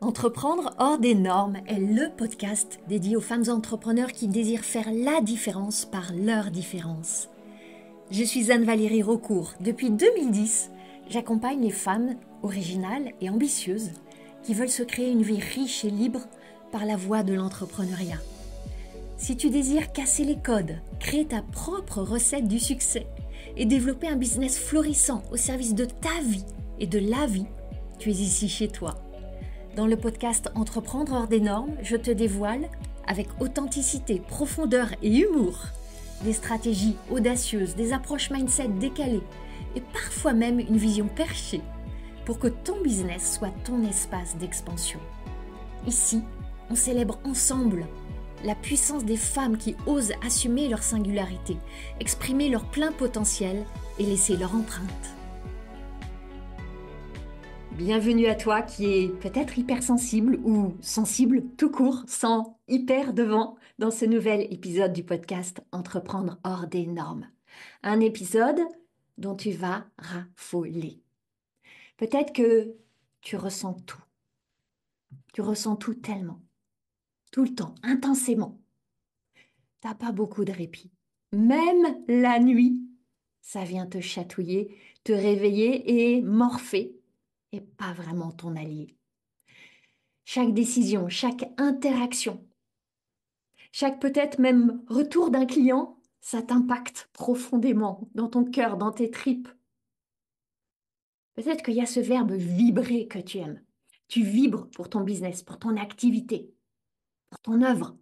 Entreprendre hors des normes est le podcast dédié aux femmes entrepreneurs qui désirent faire la différence par leur différence. Je suis Anne-Valérie Raucourt. Depuis 2010, j'accompagne les femmes originales et ambitieuses qui veulent se créer une vie riche et libre par la voie de l'entrepreneuriat. Si tu désires casser les codes, créer ta propre recette du succès et développer un business florissant au service de ta vie et de la vie, tu es ici chez toi. Dans le podcast Entreprendre hors des normes, je te dévoile, avec authenticité, profondeur et humour, des stratégies audacieuses, des approches mindset décalées et parfois même une vision perchée pour que ton business soit ton espace d'expansion. Ici, on célèbre ensemble la puissance des femmes qui osent assumer leur singularité, exprimer leur plein potentiel et laisser leur empreinte. Bienvenue à toi qui es peut-être hypersensible ou sensible tout court, sans hyper devant, dans ce nouvel épisode du podcast Entreprendre hors des normes. Un épisode dont tu vas raffoler. Peut-être que tu ressens tout. Tu ressens tout tellement, tout le temps, intensément. T'as pas beaucoup de répit. Même la nuit, ça vient te chatouiller, te réveiller et morpher, et pas vraiment ton allié. Chaque décision, chaque interaction, chaque peut-être même retour d'un client, ça t'impacte profondément dans ton cœur, dans tes tripes. Peut-être qu'il y a ce verbe vibrer que tu aimes. Tu vibres pour ton business, pour ton activité, pour ton œuvre.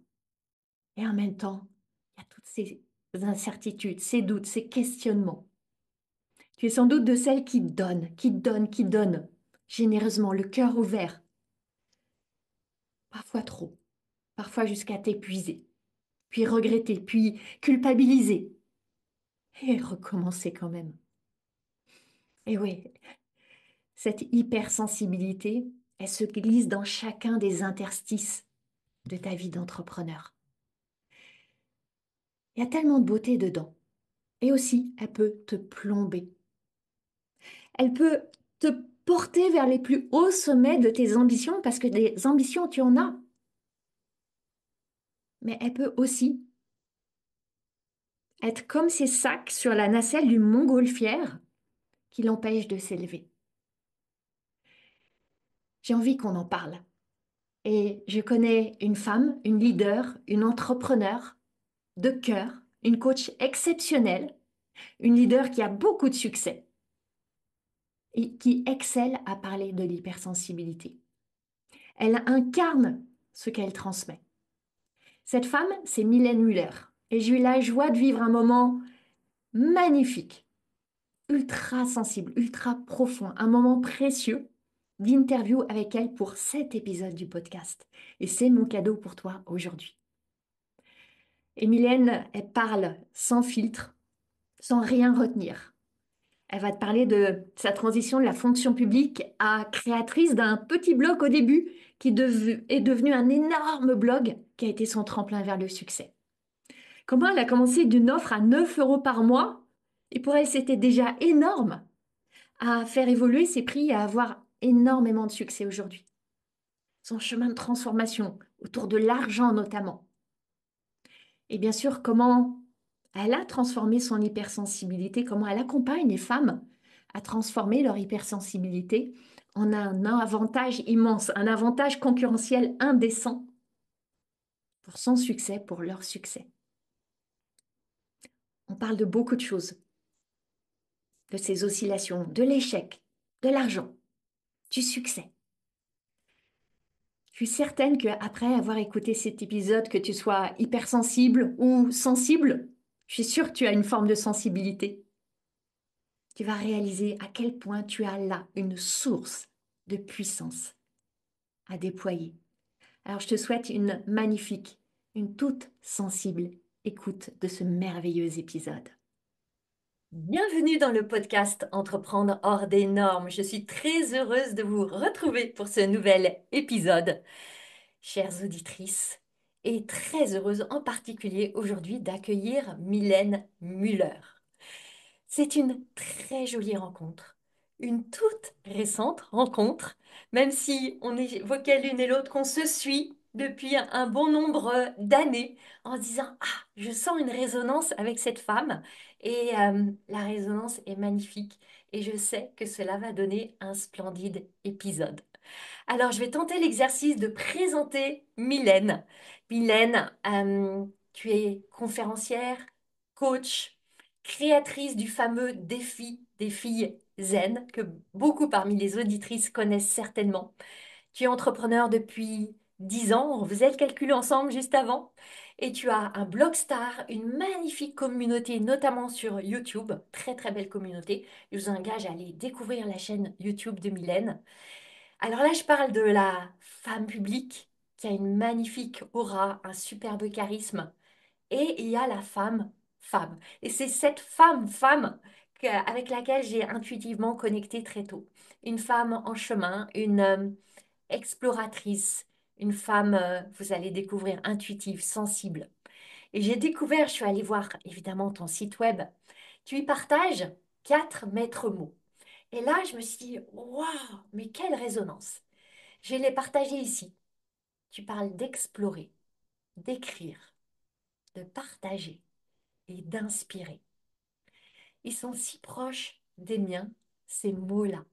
Et en même temps, il y a toutes ces incertitudes, ces doutes, ces questionnements. Tu es sans doute de celles qui donnent généreusement, le cœur ouvert. Parfois trop, parfois jusqu'à t'épuiser, puis regretter, puis culpabiliser. Et recommencer quand même. Et oui, cette hypersensibilité, elle se glisse dans chacun des interstices de ta vie d'entrepreneur. Il y a tellement de beauté dedans. Et aussi, elle peut te plomber. Elle peut te porter vers les plus hauts sommets de tes ambitions, parce que des ambitions, tu en as. Mais elle peut aussi être comme ces sacs sur la nacelle d'une montgolfière qui l'empêchent de s'élever. J'ai envie qu'on en parle. Et je connais une femme, une leader, une entrepreneur de cœur, une coach exceptionnelle, une leader qui a beaucoup de succès et qui excelle à parler de l'hypersensibilité. Elle incarne ce qu'elle transmet. Cette femme, c'est Mylène Muller. Et j'ai eu la joie de vivre un moment magnifique, ultra sensible, ultra profond, un moment précieux d'interview avec elle pour cet épisode du podcast. Et c'est mon cadeau pour toi aujourd'hui. Et Mylène, elle parle sans filtre, sans rien retenir. Elle va te parler de sa transition de la fonction publique à créatrice d'un petit blog au début est devenu un énorme blog qui a été son tremplin vers le succès. Comment elle a commencé d'une offre à 9 euros par mois et pour elle c'était déjà énorme à faire évoluer ses prix et à avoir énormément de succès aujourd'hui. Son chemin de transformation autour de l'argent notamment. Et bien sûr, comment elle a transformé son hypersensibilité, comment elle accompagne les femmes à transformer leur hypersensibilité en un avantage immense, un avantage concurrentiel indécent pour son succès, pour leur succès. On parle de beaucoup de choses, de ces oscillations, de l'échec, de l'argent, du succès. Je suis certaine qu'après avoir écouté cet épisode, que tu sois hypersensible ou sensible, je suis sûre que tu as une forme de sensibilité. Tu vas réaliser à quel point tu as là une source de puissance à déployer. Alors je te souhaite une magnifique, une toute sensible écoute de ce merveilleux épisode. Bienvenue dans le podcast Entreprendre hors des normes. Je suis très heureuse de vous retrouver pour ce nouvel épisode, chères auditrices, et très heureuse en particulier aujourd'hui d'accueillir Mylène Muller. C'est une très jolie rencontre une toute récente rencontre, même si on évoquait l'une et l'autre qu'on se suit depuis un bon nombre d'années, en se disant, ah, je sens une résonance avec cette femme, et la résonance est magnifique, et je sais que cela va donner un splendide épisode. Alors, je vais tenter l'exercice de présenter Mylène. Mylène, tu es conférencière, coach, créatrice du fameux défi des filles zen, que beaucoup parmi les auditrices connaissent certainement. Tu es entrepreneur depuis 10 ans, on faisait le calcul ensemble juste avant, et tu as un Blogstar, une magnifique communauté, notamment sur YouTube, très très belle communauté. Je vous engage à aller découvrir la chaîne YouTube de Mylène. Alors là, je parle de la femme publique qui a une magnifique aura, un superbe charisme. Et il y a la femme. Et c'est cette femme avec laquelle j'ai intuitivement connecté très tôt. Une femme en chemin, une exploratrice, une femme, vous allez découvrir, intuitive, sensible. Et j'ai découvert, je suis allée voir évidemment ton site web. Tu y partages 4 maîtres mots. Et là, je me suis dit, waouh, mais quelle résonance! Je vais les partager ici. Tu parles d'explorer, d'écrire, de partager et d'inspirer. Ils sont si proches des miens, ces mots-là.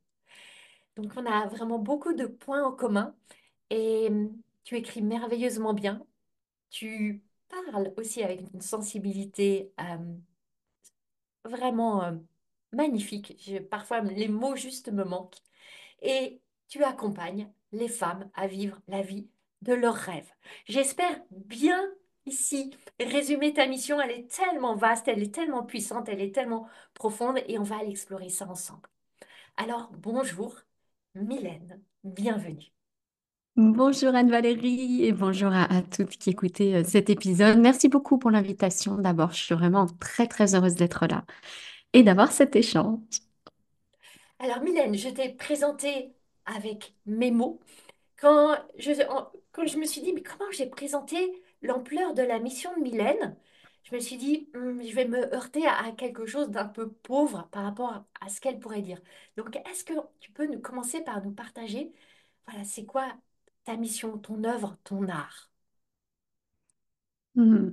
Donc on a vraiment beaucoup de points en commun et tu écris merveilleusement bien. Tu parles aussi avec une sensibilité vraiment magnifique. Parfois les mots juste me manquent. Et tu accompagnes les femmes à vivre la vie de leurs rêves. J'espère bien ici résumer ta mission. Elle est tellement vaste, elle est tellement puissante, elle est tellement profonde et on va aller explorer ça ensemble. Alors, bonjour, Mylène, bienvenue. Bonjour Anne-Valérie et bonjour à toutes qui écoutez cet épisode. Merci beaucoup pour l'invitation. D'abord, je suis vraiment très très heureuse d'être là et d'avoir cet échange. Alors, Mylène, je t'ai présenté avec mes mots. Quand je me suis dit, mais comment j'ai présenté l'ampleur de la mission de Mylène, je me suis dit, je vais me heurter à quelque chose d'un peu pauvre par rapport à ce qu'elle pourrait dire. Donc, est-ce que tu peux nous commencer par nous partager, voilà, c'est quoi ta mission, ton œuvre, ton art? Hmm.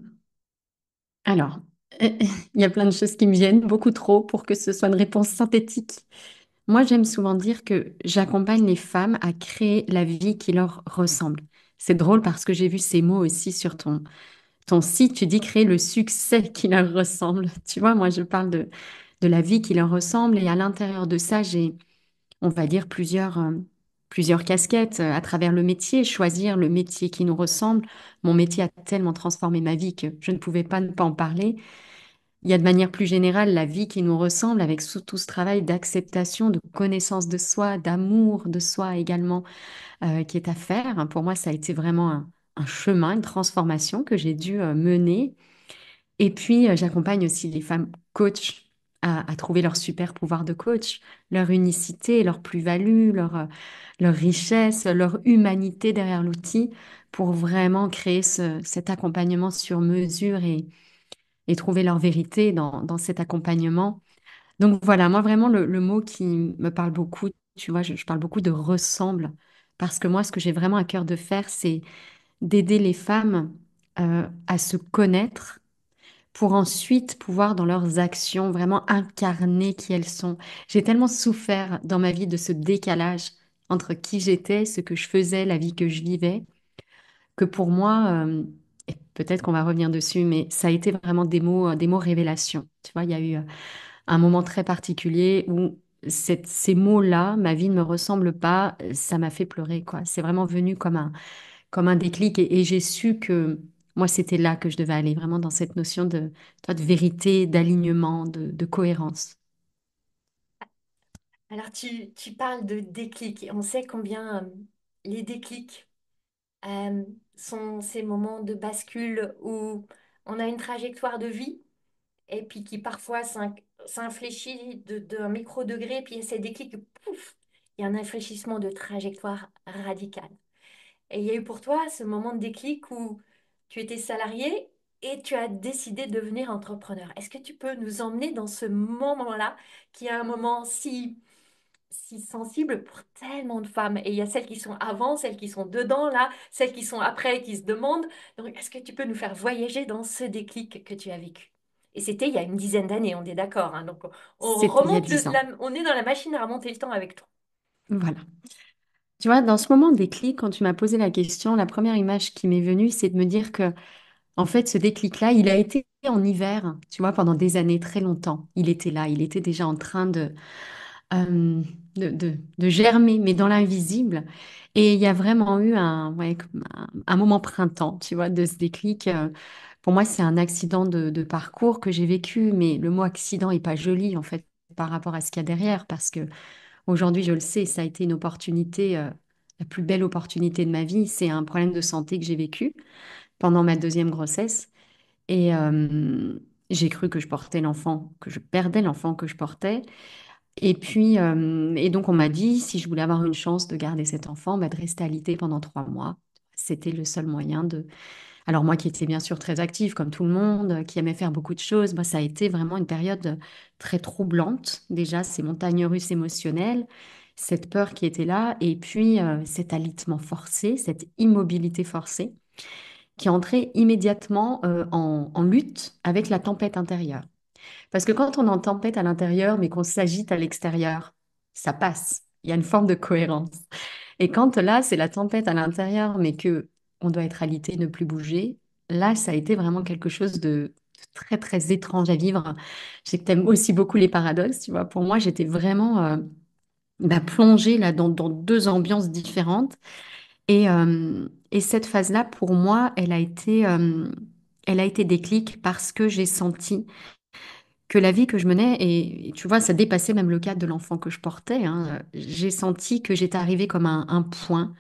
Alors, il y a plein de choses qui me viennent, beaucoup trop pour que ce soit une réponse synthétique. Moi, j'aime souvent dire que j'accompagne les femmes à créer la vie qui leur ressemble. C'est drôle parce que j'ai vu ces mots aussi sur ton site. Tu dis créer le succès qui leur ressemble. Tu vois, moi, je parle de la vie qui leur ressemble et à l'intérieur de ça, j'ai on va dire, plusieurs casquettes à travers le métier, choisir le métier qui nous ressemble. Mon métier a tellement transformé ma vie que je ne pouvais pas ne pas en parler. Il y a de manière plus générale la vie qui nous ressemble avec tout ce travail d'acceptation, de connaissance de soi, d'amour de soi également qui est à faire. Pour moi, ça a été vraiment un chemin, une transformation que j'ai dû mener et puis, j'accompagne aussi les femmes coachs à trouver leur super pouvoir de coach, leur unicité, leur plus-value, leur richesse, leur humanité derrière l'outil pour vraiment créer cet accompagnement sur mesure et trouver leur vérité dans cet accompagnement. Donc voilà, moi vraiment le mot qui me parle beaucoup, tu vois, je parle beaucoup de ressemble parce que moi, ce que j'ai vraiment à cœur de faire, c'est d'aider les femmes à se connaître pour ensuite pouvoir, dans leurs actions, vraiment incarner qui elles sont. J'ai tellement souffert dans ma vie de ce décalage entre qui j'étais, ce que je faisais, la vie que je vivais, que pour moi, et peut-être qu'on va revenir dessus, mais ça a été vraiment des mots révélations. Tu vois, il y a eu un moment très particulier où ces mots-là, ma vie ne me ressemble pas, ça m'a fait pleurer, quoi. C'est vraiment venu comme un déclic et j'ai su que moi, c'était là que je devais aller, vraiment dans cette notion toi, de vérité, d'alignement, de cohérence. Alors, tu parles de déclic et on sait combien les déclics sont ces moments de bascule où on a une trajectoire de vie et puis qui parfois s'infléchit d'un micro-degré, puis il y a ces déclics, pouf, il y a un infléchissement de trajectoire radical. Et il y a eu pour toi ce moment de déclic où tu étais salarié et tu as décidé de devenir entrepreneur. Est-ce que tu peux nous emmener dans ce moment-là, qui est un moment si si sensible pour tellement de femmes. Et il y a celles qui sont avant, celles qui sont dedans, là, celles qui sont après, qui se demandent. Donc, est-ce que tu peux nous faire voyager dans ce déclic que tu as vécu? Et c'était il y a une dizaine d'années, on est d'accord, hein. Donc, on C'était il y a remonte 10 ans. on est dans la machine à remonter le temps avec toi. Voilà. Tu vois, dans ce moment de déclic, quand tu m'as posé la question, la première image qui m'est venue, c'est de me dire que, en fait, ce déclic-là, il a été en hiver, tu vois, pendant des années, très longtemps. Il était là, il était déjà en train euh, de germer, mais dans l'invisible. Et il y a vraiment eu ouais, comme un moment printemps, tu vois, de ce déclic. Pour moi, c'est un accident de parcours que j'ai vécu, mais le mot accident est pas joli, en fait, par rapport à ce qu'il y a derrière, parce que aujourd'hui, je le sais, ça a été une opportunité, la plus belle opportunité de ma vie. C'est un problème de santé que j'ai vécu pendant ma deuxième grossesse. Et j'ai cru que je portais l'enfant, que je perdais l'enfant que je portais. Et puis, et donc, on m'a dit, si je voulais avoir une chance de garder cet enfant, bah, de rester alitée pendant 3 mois. C'était le seul moyen de... Alors moi qui étais bien sûr très active, comme tout le monde, qui aimait faire beaucoup de choses, bah, ça a été vraiment une période très troublante. Déjà, ces montagnes russes émotionnelles, cette peur qui était là, et puis cet alitement forcé, cette immobilité forcée, qui entrait immédiatement en lutte avec la tempête intérieure. Parce que quand on est en tempête à l'intérieur, mais qu'on s'agite à l'extérieur, ça passe. Il y a une forme de cohérence. Et quand là, c'est la tempête à l'intérieur, mais que on doit être alité, ne plus bouger, là, ça a été vraiment quelque chose de très, très étrange à vivre. Je sais que tu aimes aussi beaucoup les paradoxes, tu vois. Pour moi, j'étais vraiment bah, plongée là, dans deux ambiances différentes. Et cette phase-là, pour moi, elle a été déclic parce que j'ai senti que la vie que je menais, et tu vois, ça dépassait même le cadre de l'enfant que je portais, hein. J'ai senti que j'étais arrivée comme à un point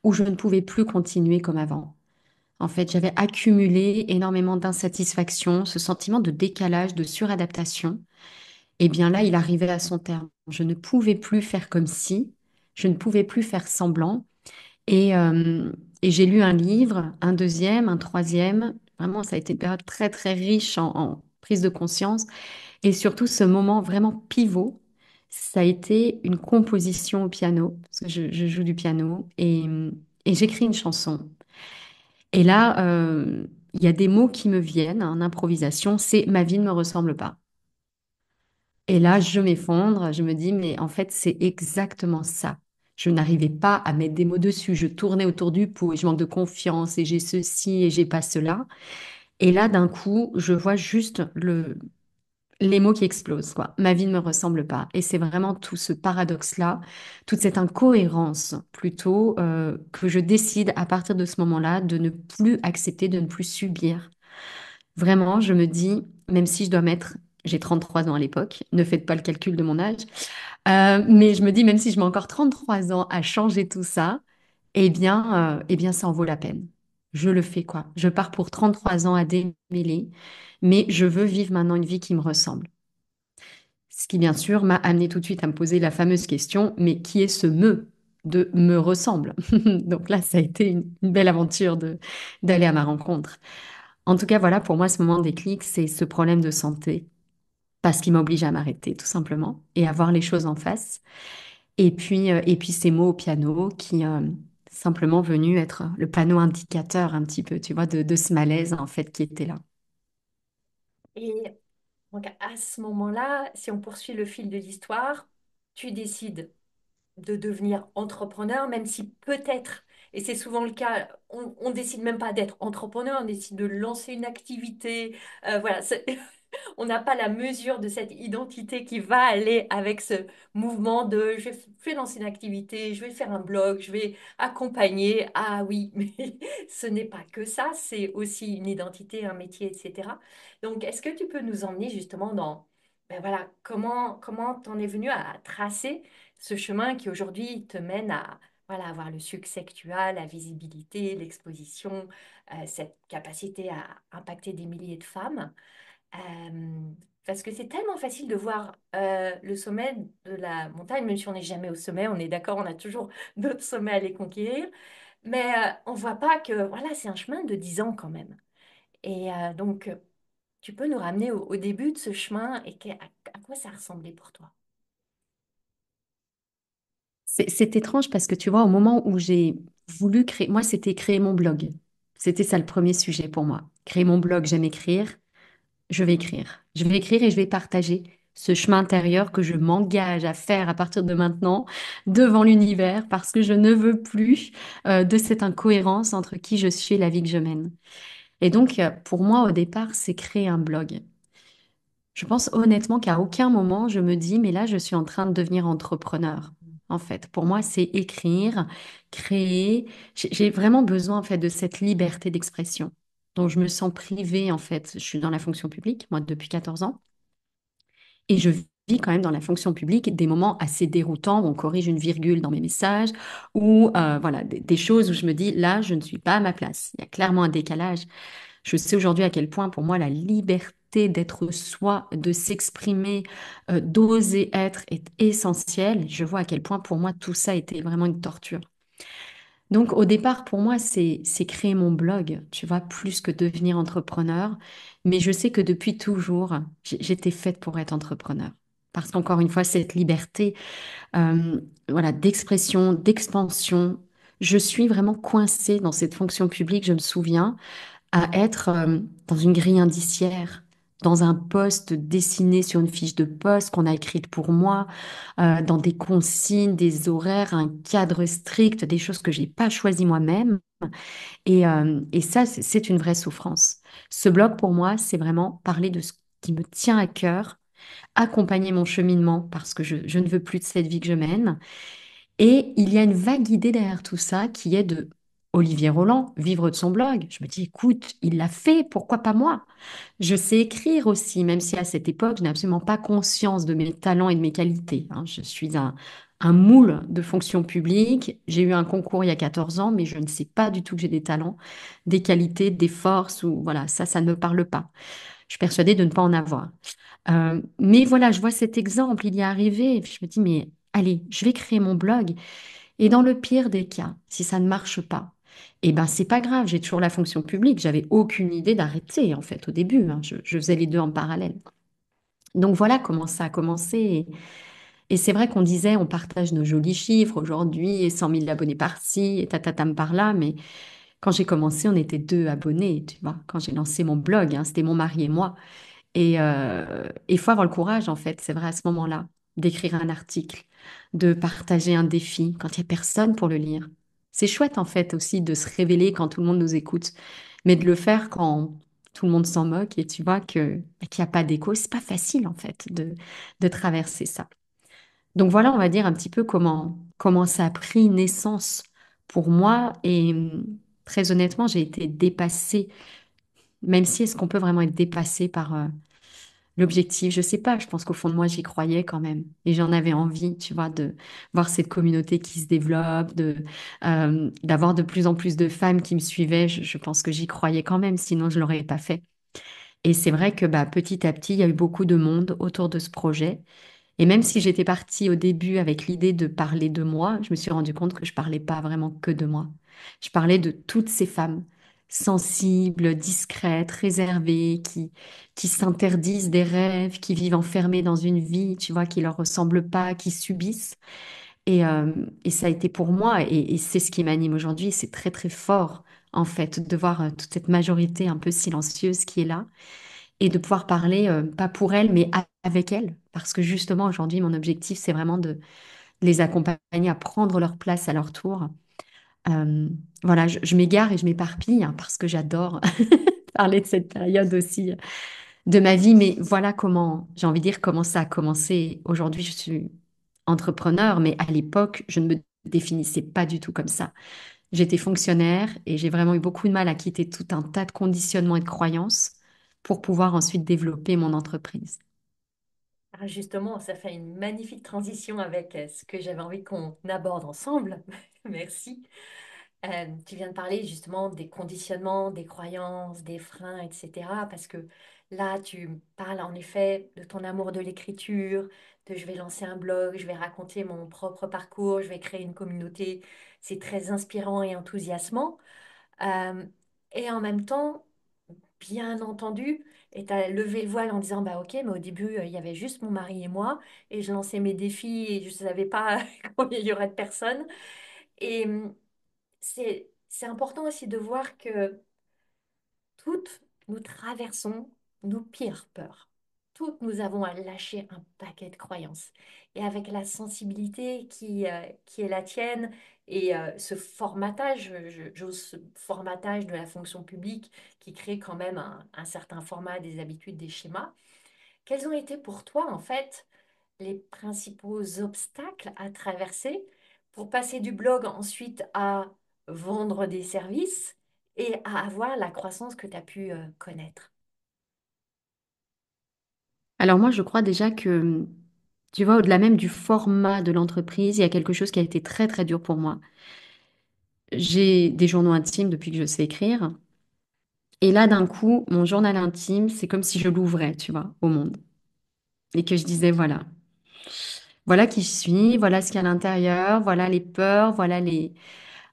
où je ne pouvais plus continuer comme avant. En fait, j'avais accumulé énormément d'insatisfaction, ce sentiment de décalage, de suradaptation. Et bien là, il arrivait à son terme. Je ne pouvais plus faire comme si, je ne pouvais plus faire semblant. Et, euh, et j'ai lu un livre, un deuxième, un troisième. Vraiment, ça a été une période très, très riche en prise de conscience. Et surtout, ce moment vraiment pivot, ça a été une composition au piano, parce que je joue du piano, et j'écris une chanson. Et là, il y a des mots qui me viennent en improvisation, c'est «Ma vie ne me ressemble pas». Et là, je m'effondre, je me dis, mais en fait, c'est exactement ça. Je n'arrivais pas à mettre des mots dessus, je tournais autour du pot, et je manque de confiance, et j'ai ceci, et j'ai pas cela. Et là, d'un coup, je vois juste les mots qui explosent, quoi. Ma vie ne me ressemble pas. Et c'est vraiment tout ce paradoxe-là, toute cette incohérence plutôt, que je décide à partir de ce moment-là de ne plus accepter, de ne plus subir. Vraiment, je me dis, même si je dois mettre, j'ai 33 ans à l'époque, ne faites pas le calcul de mon âge, mais je me dis, même si je mets encore 33 ans à changer tout ça, eh bien, ça en vaut la peine. Je le fais, quoi. Je pars pour 33 ans à démêler, mais je veux vivre maintenant une vie qui me ressemble. Ce qui, bien sûr, m'a amené tout de suite à me poser la fameuse question, mais qui est ce me de me ressemble? Donc là, ça a été une belle aventure d'aller à ma rencontre. En tout cas, voilà, pour moi, ce moment de déclic, c'est ce problème de santé, parce qu'il m'oblige à m'arrêter, tout simplement, et à voir les choses en face. Et puis ces mots au piano qui simplement venus être le panneau indicateur un petit peu, tu vois, de ce malaise, en fait, qui était là. Et donc, à ce moment-là, si on poursuit le fil de l'histoire, tu décides de devenir entrepreneur, même si peut-être, et c'est souvent le cas, on décide même pas d'être entrepreneur, on décide de lancer une activité. Voilà, on n'a pas la mesure de cette identité qui va aller avec ce mouvement de je vais lancer une activité, je vais faire un blog, je vais accompagner. Ah oui, mais ce n'est pas que ça, c'est aussi une identité, un métier, etc. Donc, est-ce que tu peux nous emmener justement dans, ben voilà, comment t'en es venu à tracer ce chemin qui aujourd'hui te mène à voilà, avoir le succès que tu as, la visibilité, l'exposition, cette capacité à impacter des milliers de femmes? Euh, Parce que c'est tellement facile de voir le sommet de la montagne, même si on n'est jamais au sommet, on est d'accord, on a toujours d'autres sommets à les conquérir, mais on ne voit pas que voilà, c'est un chemin de 10 ans quand même. Et donc, tu peux nous ramener au début de ce chemin et à quoi ça ressemblait pour toi? C'est étrange parce que tu vois, au moment où j'ai voulu créer, moi, c'était créer mon blog. C'était ça le premier sujet pour moi. Créer mon blog, j'aime écrire, je vais écrire. Je vais écrire et je vais partager ce chemin intérieur que je m'engage à faire à partir de maintenant devant l'univers parce que je ne veux plus de cette incohérence entre qui je suis et la vie que je mène. Et donc, pour moi, au départ, c'est créer un blog. Je pense honnêtement qu'à aucun moment je me dis, mais là, je suis en train de devenir entrepreneur. En fait, pour moi, c'est écrire, créer. J'ai vraiment besoin en fait de cette liberté d'expression. Donc, je me sens privée en fait. Je suis dans la fonction publique, moi, depuis 14 ans, et je vis quand même dans la fonction publique des moments assez déroutants où on corrige une virgule dans mes messages ou voilà des choses où je me dis, là, je ne suis pas à ma place. Il y a clairement un décalage. Je sais aujourd'hui à quel point pour moi la liberté d'être soi, de s'exprimer, d'oser être est essentielle. Je vois à quel point pour moi tout ça était vraiment une torture. Donc au départ pour moi c'est créer mon blog, tu vois, plus que devenir entrepreneur. Mais je sais que depuis toujours j'étais faite pour être entrepreneur. Parce qu'encore une fois cette liberté, voilà, d'expression, d'expansion. Je suis vraiment coincée dans cette fonction publique, je me souviens à être dans une grille indiciaire, dans un poste dessiné sur une fiche de poste qu'on a écrite pour moi, dans des consignes, des horaires, un cadre strict, des choses que j'ai pas choisies moi-même. Et ça, c'est une vraie souffrance. Ce blog, pour moi, c'est vraiment parler de ce qui me tient à cœur, accompagner mon cheminement parce que je ne veux plus de cette vie que je mène et il y a une vague idée derrière tout ça qui est de Olivier Roland, vivre de son blog. Je me dis, écoute, il l'a fait, pourquoi pas moi? Je sais écrire aussi, même si à cette époque, je n'ai absolument pas conscience de mes talents et de mes qualités, hein. Je suis un moule de fonction publique. J'ai eu un concours il y a 14 ans, mais je ne sais pas du tout que j'ai des talents, des qualités, des forces, ou voilà, ça ne me parle pas. Je suis persuadée de ne pas en avoir. Mais voilà, je vois cet exemple, il y est arrivé, et puis je me dis, mais allez, je vais créer mon blog. Et dans le pire des cas, si ça ne marche pas, eh ben c'est pas grave, j'ai toujours la fonction publique. J'avais aucune idée d'arrêter en fait au début, hein. Je faisais les deux en parallèle. Donc voilà comment ça a commencé. Et c'est vrai qu'on disait, on partage nos jolis chiffres aujourd'hui, et 100 000 abonnés par-ci, et tatatam par-là, mais quand j'ai commencé, on était deux abonnés, tu vois. Quand j'ai lancé mon blog, hein, c'était mon mari et moi. Et il faut avoir le courage, en fait, c'est vrai, à ce moment-là, d'écrire un article, de partager un défi quand il n'y a personne pour le lire. C'est chouette, en fait, aussi de se révéler quand tout le monde nous écoute, mais de le faire quand tout le monde s'en moque et tu vois qu'il n'y a pas d'écho. C'est pas facile, en fait, de traverser ça. Donc voilà, on va dire un petit peu comment ça a pris naissance pour moi. Et très honnêtement, j'ai été dépassée, même si est-ce qu'on peut vraiment être dépassé par l'objectif, je sais pas, je pense qu'au fond de moi, j'y croyais quand même. Et j'en avais envie, tu vois, de voir cette communauté qui se développe, d'avoir de plus en plus de femmes qui me suivaient. Je pense que j'y croyais quand même, sinon je l'aurais pas fait. Et c'est vrai que bah, petit à petit, il y a eu beaucoup de monde autour de ce projet. Et même si j'étais partie au début avec l'idée de parler de moi, je me suis rendu compte que je parlais pas vraiment que de moi. Je parlais de toutes ces femmes sensibles, discrètes, réservées, qui s'interdisent des rêves, qui vivent enfermées dans une vie, tu vois, qui leur ressemble pas, qui subissent. Et ça a été pour moi, et c'est ce qui m'anime aujourd'hui. C'est très, très fort, en fait, de voir toute cette majorité un peu silencieuse qui est là et de pouvoir parler, pas pour elles, mais avec elles. Parce que justement, aujourd'hui, mon objectif, c'est vraiment de les accompagner à prendre leur place à leur tour. Euh, voilà, je m'égare et je m'éparpille hein, parce que j'adore parler de cette période aussi de ma vie. Mais voilà comment, j'ai envie de dire, comment ça a commencé. Aujourd'hui, je suis entrepreneur, mais à l'époque, je ne me définissais pas du tout comme ça. J'étais fonctionnaire et j'ai vraiment eu beaucoup de mal à quitter tout un tas de conditionnements et de croyances pour pouvoir ensuite développer mon entreprise. Ah, justement, ça fait une magnifique transition avec ce que j'avais envie qu'on aborde ensemble. Merci. Tu viens de parler justement des conditionnements, des croyances, des freins, etc. Parce que là, tu parles en effet de ton amour de l'écriture, de je vais lancer un blog, je vais raconter mon propre parcours, je vais créer une communauté. C'est très inspirant et enthousiasmant. Euh, et en même temps, bien entendu, et tu as levé le voile en disant, bah ok, mais au début, il y avait juste mon mari et moi, et je lançais mes défis et je ne savais pas combien il y aurait de personnes. Et c'est important aussi de voir que toutes nous traversons nos pires peurs. Toutes nous avons à lâcher un paquet de croyances. Et avec la sensibilité qui est la tienne et ce formatage, j'ose ce formatage de la fonction publique qui crée quand même un certain format, des habitudes, des schémas, quels ont été pour toi en fait les principaux obstacles à traverser pour passer du blog ensuite à vendre des services et à avoir la croissance que tu as pu connaître? Alors moi, je crois déjà que, tu vois, au-delà même du format de l'entreprise, il y a quelque chose qui a été très, très dur pour moi. J'ai des journaux intimes depuis que je sais écrire. Et là, d'un coup, mon journal intime, c'est comme si je l'ouvrais, tu vois, au monde. Et que je disais, voilà, voilà qui je suis, voilà ce qu'il y a à l'intérieur, voilà les peurs, voilà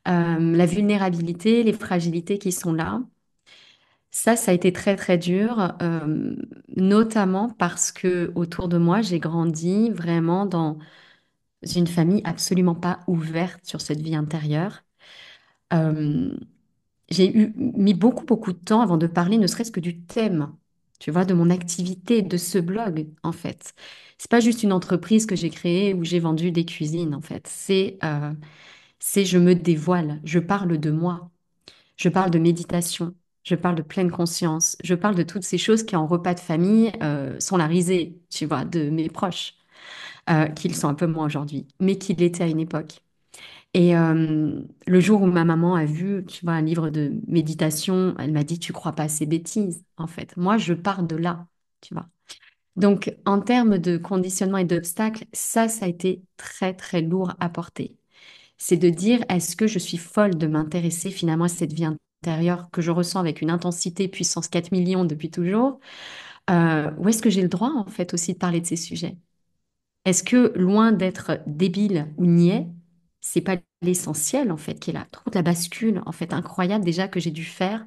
la vulnérabilité, les fragilités qui sont là. Ça a été très, très dur, notamment parce que autour de moi, j'ai grandi vraiment dans une famille absolument pas ouverte sur cette vie intérieure. Euh, mis beaucoup, beaucoup de temps avant de parler, ne serait-ce que du thème, tu vois, de mon activité, de ce blog, en fait. C'est pas juste une entreprise que j'ai créée où j'ai vendu des cuisines, en fait. C'est je me dévoile, je parle de moi, je parle de méditation, je parle de pleine conscience, je parle de toutes ces choses qui, en repas de famille, sont la risée, tu vois, de mes proches, qu'ils sont un peu moins aujourd'hui, mais qu'ils l'étaient à une époque. Et le jour où ma maman a vu, tu vois, un livre de méditation, elle m'a dit, tu crois pas à ces bêtises, en fait. Moi, je pars de là, tu vois. Donc, en termes de conditionnement et d'obstacles, ça a été très, très lourd à porter. C'est de dire, est-ce que je suis folle de m'intéresser finalement à cette vie intérieure que je ressens avec une intensité puissance 4 millions depuis toujours, ou est-ce que j'ai le droit, en fait, aussi de parler de ces sujets? Est-ce que loin d'être débile ou niais, c'est pas l'essentiel en fait qui est là, toute la bascule en fait incroyable déjà que j'ai dû faire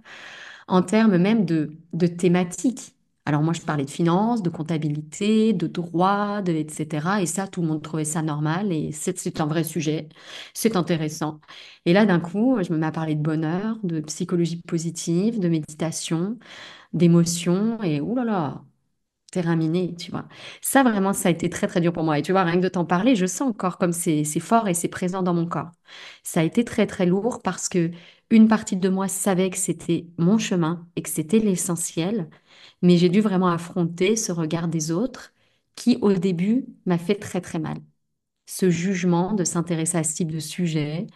en termes même de thématiques. Alors moi je parlais de finance, de comptabilité, de droit, etc. Et ça tout le monde trouvait ça normal et c'est un vrai sujet, c'est intéressant. Et là d'un coup je me mets à parler de bonheur, de psychologie positive, de méditation, d'émotion et oulala terminé, tu vois. Ça, vraiment, ça a été très, très dur pour moi. Et tu vois, rien que de t'en parler, je sens encore comme c'est fort et c'est présent dans mon corps. Ça a été très, très lourd parce que une partie de moi savait que c'était mon chemin et que c'était l'essentiel, mais j'ai dû vraiment affronter ce regard des autres qui, au début, m'a fait très, très mal. Ce jugement de s'intéresser à ce type de sujet,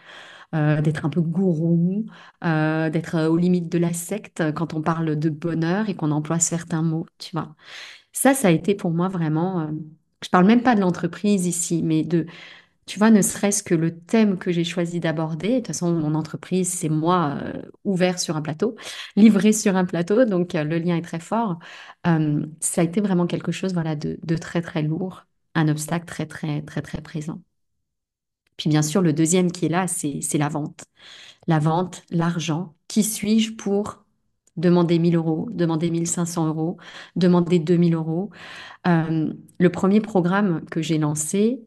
d'être un peu gourou, d'être aux limites de la secte quand on parle de bonheur et qu'on emploie certains mots, tu vois. Ça a été pour moi vraiment, je parle même pas de l'entreprise ici, mais de, tu vois, ne serait-ce que le thème que j'ai choisi d'aborder. De toute façon, mon entreprise, c'est moi ouvert sur un plateau, livré sur un plateau, donc le lien est très fort. Ça a été vraiment quelque chose, voilà, de très très lourd, un obstacle très très très très présent. Puis bien sûr, le deuxième qui est là, c'est la vente. La vente, l'argent. Qui suis-je pour demander 1000 euros, demander 1500 euros, demander 2000 euros? Le premier programme que j'ai lancé,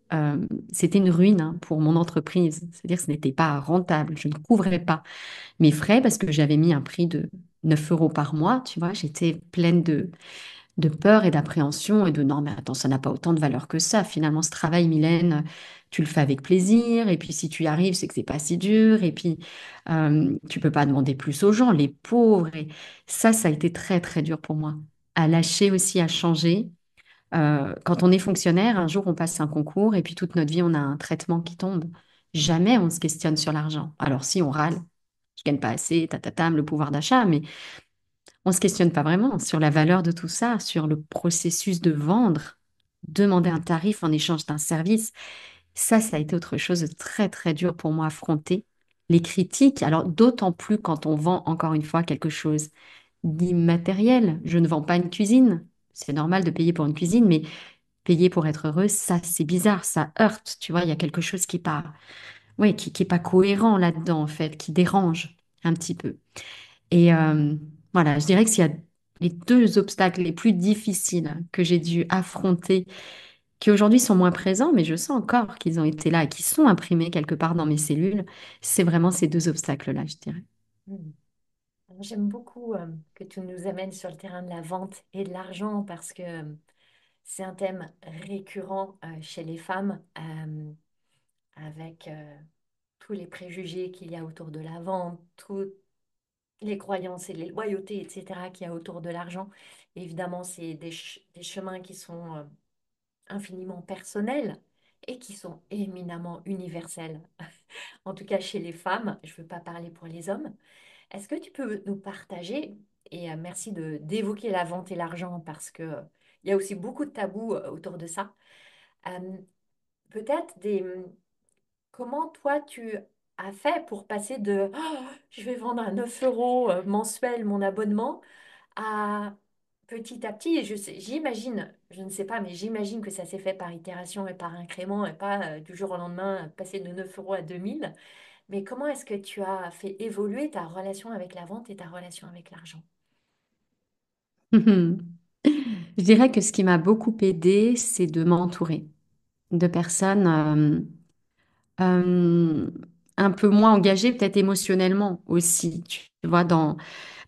c'était une ruine hein, pour mon entreprise. C'est-à-dire que ce n'était pas rentable. Je ne couvrais pas mes frais parce que j'avais mis un prix de 9 euros par mois. Tu vois, j'étais pleine de peur et d'appréhension et de non, mais attends, ça n'a pas autant de valeur que ça. Finalement, ce travail, Mylène, tu le fais avec plaisir. Et puis, si tu y arrives, c'est que c'est pas si dur. Et puis, tu peux pas demander plus aux gens, les pauvres. Et ça a été très, très dur pour moi. À lâcher aussi, à changer. Quand on est fonctionnaire, un jour on passe un concours et puis toute notre vie on a un traitement qui tombe. Jamais on se questionne sur l'argent. Alors si on râle, je gagne pas assez, tatatam, le pouvoir d'achat, mais on se questionne pas vraiment sur la valeur de tout ça, sur le processus de vendre, demander un tarif en échange d'un service. Ça a été autre chose de très très dur pour moi à affronter. Les critiques, alors d'autant plus quand on vend encore une fois quelque chose d'immatériel. Je ne vends pas une cuisine. C'est normal de payer pour une cuisine, mais payer pour être heureux, ça, c'est bizarre, ça heurte, tu vois, il y a quelque chose qui est pas, ouais, qui est pas cohérent là-dedans, en fait, qui dérange un petit peu. Et Voilà, je dirais que s'il y a les deux obstacles les plus difficiles que j'ai dû affronter, qui aujourd'hui sont moins présents, mais je sens encore qu'ils ont été là et qu'ils sont imprimés quelque part dans mes cellules, c'est vraiment ces deux obstacles-là, je dirais. Hmm. J'aime beaucoup que tu nous amènes sur le terrain de la vente et de l'argent parce que c'est un thème récurrent chez les femmes avec tous les préjugés qu'il y a autour de la vente, toutes les croyances et les loyautés, etc., qu'il y a autour de l'argent. Évidemment, c'est des chemins qui sont infiniment personnels et qui sont éminemment universels. En tout cas, chez les femmes, je ne veux pas parler pour les hommes. Est-ce que tu peux nous partager, et merci d'évoquer la vente et l'argent parce que il y a aussi beaucoup de tabous autour de ça. Euh, peut-être comment toi tu as fait pour passer de je vais vendre à 9 euros mensuel mon abonnement à petit à petit, et j'imagine, je ne sais pas, mais j'imagine que ça s'est fait par itération et par incrément et pas du jour au lendemain passer de 9 euros à 2 000. Mais comment est-ce que tu as fait évoluer ta relation avec la vente et ta relation avec l'argent? Je dirais que ce qui m'a beaucoup aidé, c'est de m'entourer de personnes euh, un peu moins engagées, peut-être émotionnellement aussi, tu vois,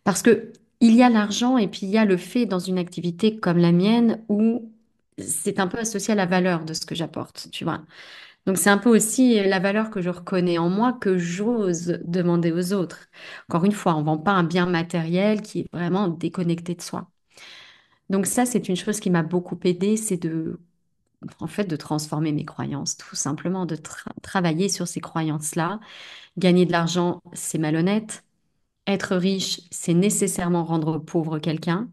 parce que il y a l'argent et puis il y a le fait dans une activité comme la mienne où c'est un peu associé à la valeur de ce que j'apporte, tu vois. Donc c'est un peu aussi la valeur que je reconnais en moi que j'ose demander aux autres. Encore une fois, on ne vend pas un bien matériel qui est vraiment déconnecté de soi. Donc ça, c'est une chose qui m'a beaucoup aidée, c'est en fait, de transformer mes croyances, tout simplement, de travailler sur ces croyances-là. Gagner de l'argent, c'est malhonnête. Être riche, c'est nécessairement rendre pauvre quelqu'un.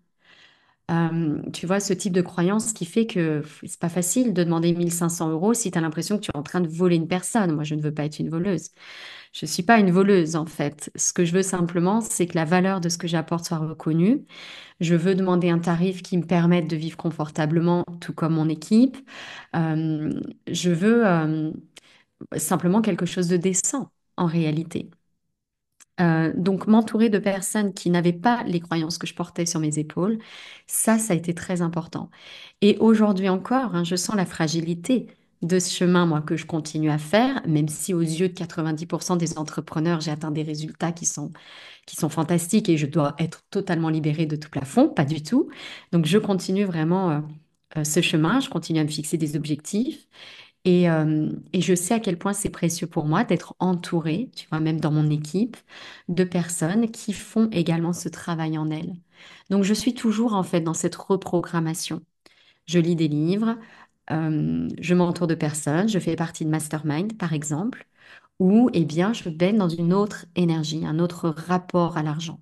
Tu vois, ce type de croyance qui fait que c'est pas facile de demander 1 500 € si tu as l'impression que tu es en train de voler une personne. Moi, je ne veux pas être une voleuse. Je suis pas une voleuse, en fait. Ce que je veux simplement, c'est que la valeur de ce que j'apporte soit reconnue. Je veux demander un tarif qui me permette de vivre confortablement, tout comme mon équipe. Je veux simplement quelque chose de décent, en réalité. Donc, m'entourer de personnes qui n'avaient pas les croyances que je portais sur mes épaules, ça a été très important. Et aujourd'hui encore, hein, je sens la fragilité de ce chemin, moi, que je continue à faire, même si aux yeux de 90% des entrepreneurs, j'ai atteint des résultats qui sont fantastiques et je dois être totalement libérée de tout plafond, pas du tout. Donc, je continue vraiment ce chemin, je continue à me fixer des objectifs. Et je sais à quel point c'est précieux pour moi d'être entourée, tu vois, même dans mon équipe, de personnes qui font également ce travail en elles. Donc, je suis toujours en fait dans cette reprogrammation. Je lis des livres, je m'entoure de personnes, je fais partie de mastermind, par exemple, où, eh bien, je baigne dans une autre énergie, un autre rapport à l'argent.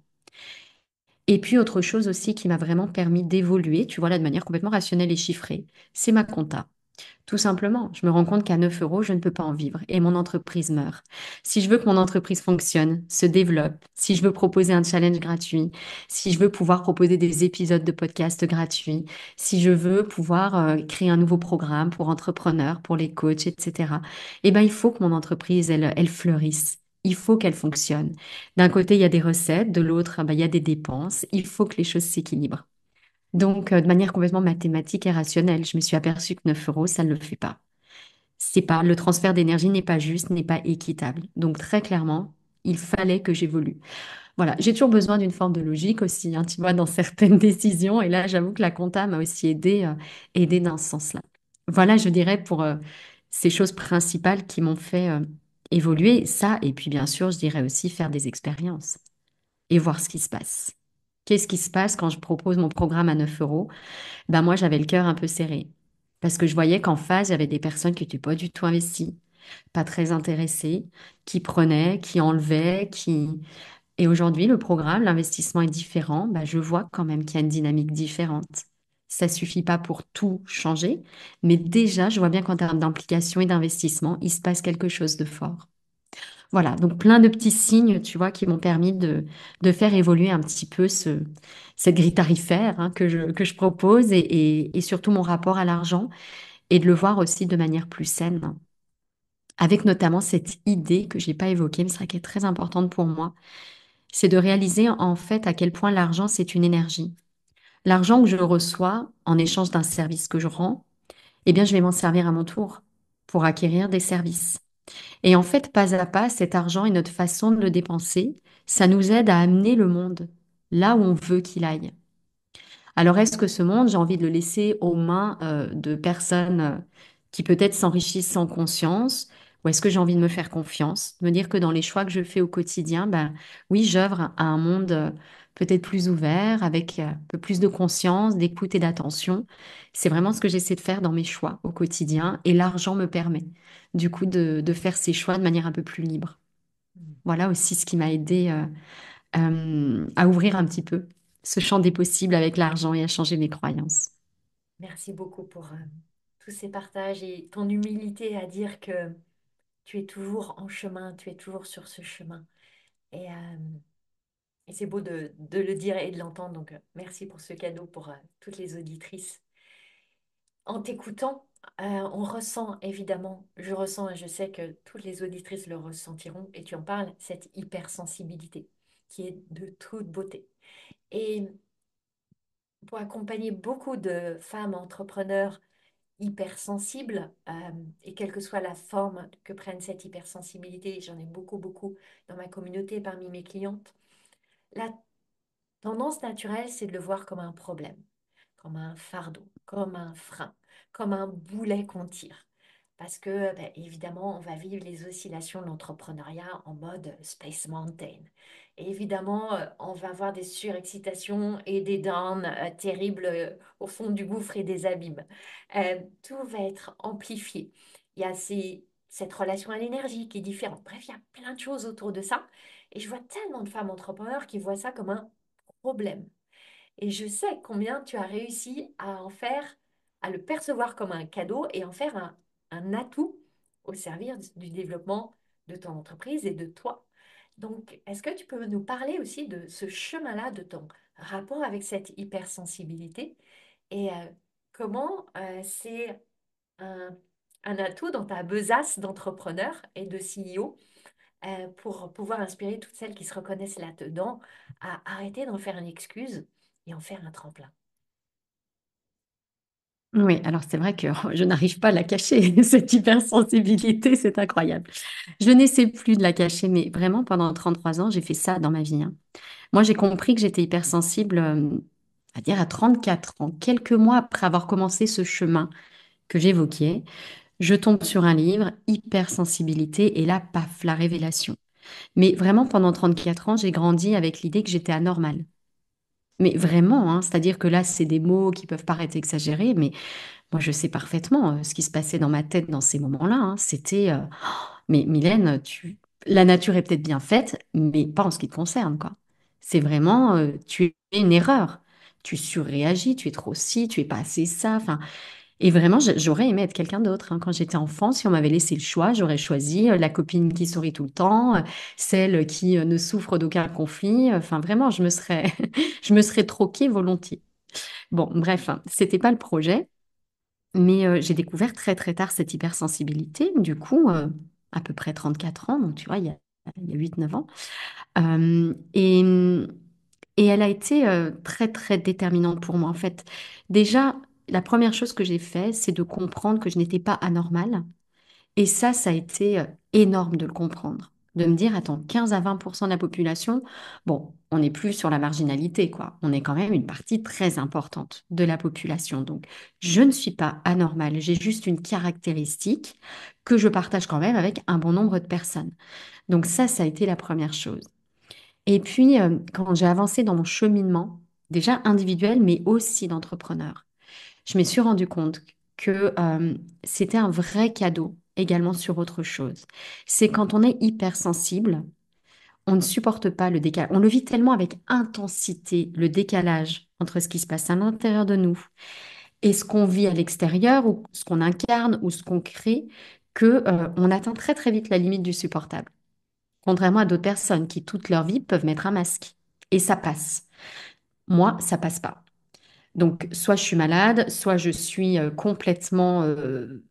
Et puis, autre chose aussi qui m'a vraiment permis d'évoluer, tu vois, là, de manière complètement rationnelle et chiffrée, c'est ma compta. Tout simplement, je me rends compte qu'à 9 euros, je ne peux pas en vivre et mon entreprise meurt. Si je veux que mon entreprise fonctionne, se développe, si je veux proposer un challenge gratuit, si je veux pouvoir proposer des épisodes de podcast gratuits, si je veux pouvoir créer un nouveau programme pour entrepreneurs, pour les coachs, etc., eh ben, il faut que mon entreprise, elle fleurisse. Il faut qu'elle fonctionne. D'un côté, il y a des recettes, de l'autre, il y a des dépenses. Il faut que les choses s'équilibrent. Donc, de manière complètement mathématique et rationnelle, je me suis aperçue que 9 euros, ça ne le fait pas. C'est pas, le transfert d'énergie n'est pas juste, n'est pas équitable. Donc, très clairement, il fallait que j'évolue. Voilà, j'ai toujours besoin d'une forme de logique aussi, hein, tu vois, dans certaines décisions. Et là, j'avoue que la compta m'a aussi aidé dans ce sens-là. Voilà, je dirais pour ces choses principales qui m'ont fait évoluer. Ça, et puis bien sûr, je dirais aussi faire des expériences et voir ce qui se passe. Qu'est-ce qui se passe quand je propose mon programme à 9 euros? Ben moi, j'avais le cœur un peu serré. Parce que je voyais qu'en face, j'avais des personnes qui n'étaient pas du tout investies, pas très intéressées, qui prenaient, qui enlevaient, qui... Et aujourd'hui, le programme, l'investissement est différent. Ben, je vois quand même qu'il y a une dynamique différente. Ça suffit pas pour tout changer, mais déjà, je vois bien qu'en termes d'implication et d'investissement, il se passe quelque chose de fort. Voilà, donc plein de petits signes, tu vois, qui m'ont permis de faire évoluer un petit peu cette grille tarifaire hein, que je propose et surtout mon rapport à l'argent et de le voir aussi de manière plus saine. Avec notamment cette idée que j'ai pas évoquée, mais c'est vrai qu'elle est très importante pour moi, c'est de réaliser en fait à quel point l'argent, c'est une énergie. L'argent que je reçois en échange d'un service que je rends, eh bien, je vais m'en servir à mon tour pour acquérir des services. Et en fait, pas à pas, cet argent et notre façon de le dépenser, ça nous aide à amener le monde là où on veut qu'il aille. Alors, est-ce que ce monde, j'ai envie de le laisser aux mains de personnes qui peut-être s'enrichissent sans conscience, ou est-ce que j'ai envie de me faire confiance, de me dire que dans les choix que je fais au quotidien, ben oui, j'œuvre à un monde peut-être plus ouvert, avec un peu plus de conscience, d'écoute et d'attention. C'est vraiment ce que j'essaie de faire dans mes choix au quotidien, et l'argent me permet du coup de faire ces choix de manière un peu plus libre. Voilà aussi ce qui m'a aidé à ouvrir un petit peu ce champ des possibles avec l'argent et à changer mes croyances. Merci beaucoup pour tous ces partages et ton humilité à dire que tu es toujours en chemin, tu es toujours sur ce chemin. Et c'est beau de le dire et de l'entendre. Donc, merci pour ce cadeau pour toutes les auditrices. En t'écoutant, on ressent évidemment, je ressens et je sais que toutes les auditrices le ressentiront, et tu en parles, cette hypersensibilité qui est de toute beauté. Et pour accompagner beaucoup de femmes entrepreneurs hypersensibles, et quelle que soit la forme que prenne cette hypersensibilité, j'en ai beaucoup, beaucoup dans ma communauté parmi mes clientes, la tendance naturelle, c'est de le voir comme un problème, comme un fardeau, comme un frein, comme un boulet qu'on tire. Parce que, ben, évidemment, on va vivre les oscillations de l'entrepreneuriat en mode Space Mountain. Et évidemment, on va avoir des surexcitations et des downs terribles au fond du gouffre et des abîmes. Tout va être amplifié. Il y a cette relation à l'énergie qui est différente. Bref, il y a plein de choses autour de ça. Et je vois tellement de femmes entrepreneurs qui voient ça comme un problème. Et je sais combien tu as réussi à en faire, à le percevoir comme un cadeau et en faire un atout au service du développement de ton entreprise et de toi. Donc, est-ce que tu peux nous parler aussi de ce chemin-là, de ton rapport avec cette hypersensibilité et comment c'est un, un atout dans ta besace d'entrepreneur et de CEO pour pouvoir inspirer toutes celles qui se reconnaissent là-dedans à arrêter d'en faire une excuse et en faire un tremplin. Oui, alors c'est vrai que je n'arrive pas à la cacher, cette hypersensibilité, c'est incroyable. Je n'essaie plus de la cacher, mais vraiment pendant 33 ans, j'ai fait ça dans ma vie, hein. Moi, j'ai compris que j'étais hypersensible, à dire à 34 ans, quelques mois après avoir commencé ce chemin que j'évoquais. Je tombe sur un livre, hypersensibilité, et là, paf, la révélation. Mais vraiment, pendant 34 ans, j'ai grandi avec l'idée que j'étais anormale. Mais vraiment, hein, c'est-à-dire que là, c'est des mots qui peuvent paraître exagérés, mais moi, je sais parfaitement ce qui se passait dans ma tête dans ces moments-là, hein. C'était, mais Mylène, la nature est peut-être bien faite, mais pas en ce qui te concerne, quoi. C'est vraiment, tu es une erreur. Tu surréagis, tu es trop ci, tu es pas assez ça. Enfin, et vraiment, j'aurais aimé être quelqu'un d'autre, hein. Quand j'étais enfant, si on m'avait laissé le choix, j'aurais choisi la copine qui sourit tout le temps, celle qui ne souffre d'aucun conflit. Enfin, vraiment, je me serais troquée volontiers. Bon, bref, hein, c'était pas le projet. Mais j'ai découvert très très tard cette hypersensibilité, du coup, à peu près 34 ans, donc tu vois, il y a 8-9 ans. Euh, et, et elle a été très très déterminante pour moi, en fait. Déjà, la première chose que j'ai fait, c'est de comprendre que je n'étais pas anormale. Et ça a été énorme de le comprendre. De me dire, attends, 15 à 20% de la population, bon, on n'est plus sur la marginalité, quoi. On est quand même une partie très importante de la population. Donc, je ne suis pas anormale. J'ai juste une caractéristique que je partage quand même avec un bon nombre de personnes. Donc, ça a été la première chose. Et puis, quand j'ai avancé dans mon cheminement, déjà individuel, mais aussi d'entrepreneur, je me suis rendu compte que c'était un vrai cadeau également sur autre chose. C'est quand on est hypersensible, on ne supporte pas le décalage. On le vit tellement avec intensité, le décalage entre ce qui se passe à l'intérieur de nous et ce qu'on vit à l'extérieur ou ce qu'on incarne ou ce qu'on crée, que on atteint très très vite la limite du supportable. Contrairement à d'autres personnes qui toute leur vie peuvent mettre un masque et ça passe. Moi, ça passe pas. Donc, soit je suis malade, soit je suis complètement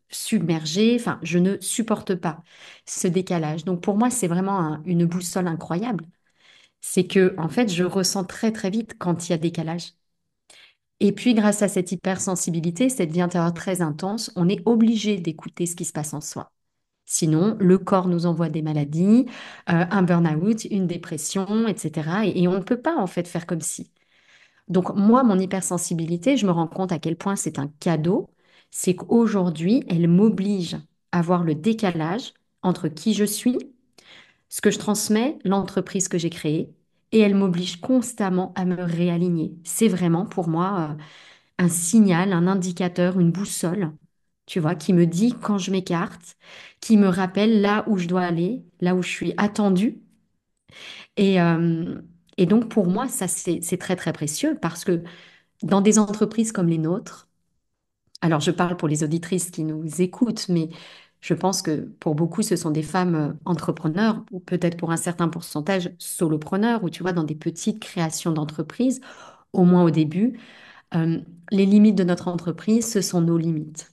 submergée. Enfin, je ne supporte pas ce décalage. Donc, pour moi, c'est vraiment une boussole incroyable. c'est que, en fait, je ressens très, très vite quand il y a décalage. Et puis, grâce à cette hypersensibilité, cette vie intérieure très intense, on est obligé d'écouter ce qui se passe en soi. Sinon, le corps nous envoie des maladies, un burn-out, une dépression, etc. Et on ne peut pas, en fait, faire comme si. Donc, moi, mon hypersensibilité, je me rends compte à quel point c'est un cadeau. C'est qu'aujourd'hui, elle m'oblige à voir le décalage entre qui je suis, ce que je transmets, l'entreprise que j'ai créée, et elle m'oblige constamment à me réaligner. C'est vraiment pour moi un signal, un indicateur, une boussole, tu vois, qui me dit quand je m'écarte, qui me rappelle là où je dois aller, là où je suis attendue. Et, euh, et donc pour moi, ça c'est très très précieux parce que dans des entreprises comme les nôtres, alors je parle pour les auditrices qui nous écoutent, mais je pense que pour beaucoup, ce sont des femmes entrepreneurs, ou peut-être pour un certain pourcentage solopreneurs, ou tu vois, dans des petites créations d'entreprises, au moins au début. Euh, les limites de notre entreprise, ce sont nos limites.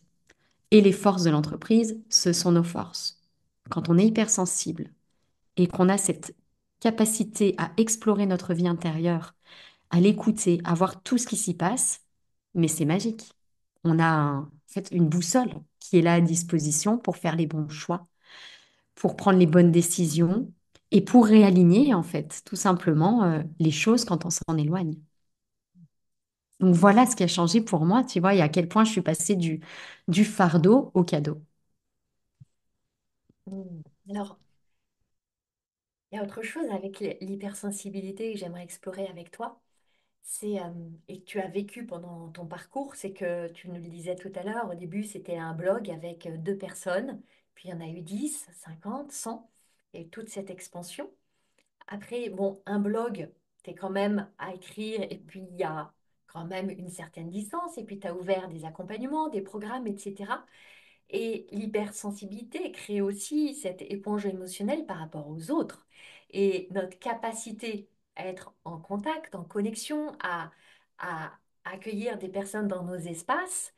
Et les forces de l'entreprise, ce sont nos forces. Quand on est hypersensible et qu'on a cette capacité à explorer notre vie intérieure, à l'écouter, à voir tout ce qui s'y passe, mais c'est magique. On a en fait une boussole qui est là à disposition pour faire les bons choix, pour prendre les bonnes décisions et pour réaligner en fait tout simplement les choses quand on s'en éloigne. Donc voilà ce qui a changé pour moi, tu vois, et à quel point je suis passée du fardeau au cadeau. Mm. Alors, il y a autre chose avec l'hypersensibilité que j'aimerais explorer avec toi. Et que tu as vécu pendant ton parcours, c'est que tu nous le disais tout à l'heure, au début c'était un blog avec deux personnes, puis il y en a eu 10, 50, 100, et toute cette expansion. Après, bon, un blog, tu es quand même à écrire, et puis il y a quand même une certaine distance, et puis tu as ouvert des accompagnements, des programmes, etc. Et l'hypersensibilité crée aussi cette éponge émotionnelle par rapport aux autres. Et notre capacité à être en contact, en connexion, à accueillir des personnes dans nos espaces,